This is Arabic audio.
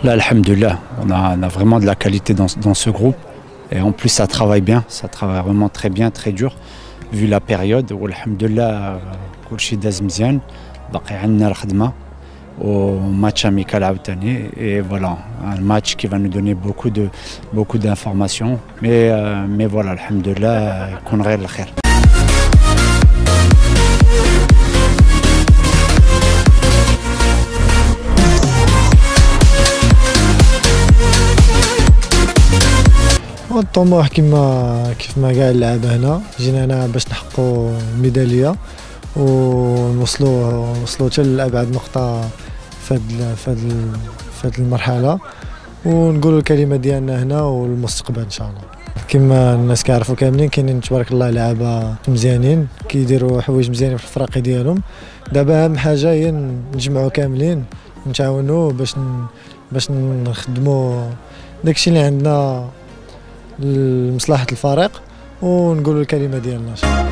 Là, alhamdoulilah, on a vraiment de la qualité dans ce groupe. Et en plus, ça travaille bien, ça travaille vraiment très bien, très dur, vu la période. Alhamdoulilah, كلشي داز مزيان, باقي عندنا الخدمة au match amical عاوتاني. Et voilà, un match qui va nous donner beaucoup d'informations. Mais voilà, alhamdoulilah, يكون غير الخير. الطموح كيف ما قال اللعابه هنا، جينا هنا باش نحققوا الميداليه ونوصلوا حتى لابعد نقطه في هاد المرحله، ونقولوا الكلمه ديالنا هنا والمستقبل ان شاء الله. كما الناس كيعرفوا كاملين كاينين تبارك الله لعابه مزيانين كيديروا حوايج مزيانين في الفراقي ديالهم. دابا اهم حاجه هي نجمعوا كاملين نتعاونوا باش نخدموا داكشي اللي عندنا لمصلحة الفريق ونقولوا الكلمة ديالنا إن شاء الله.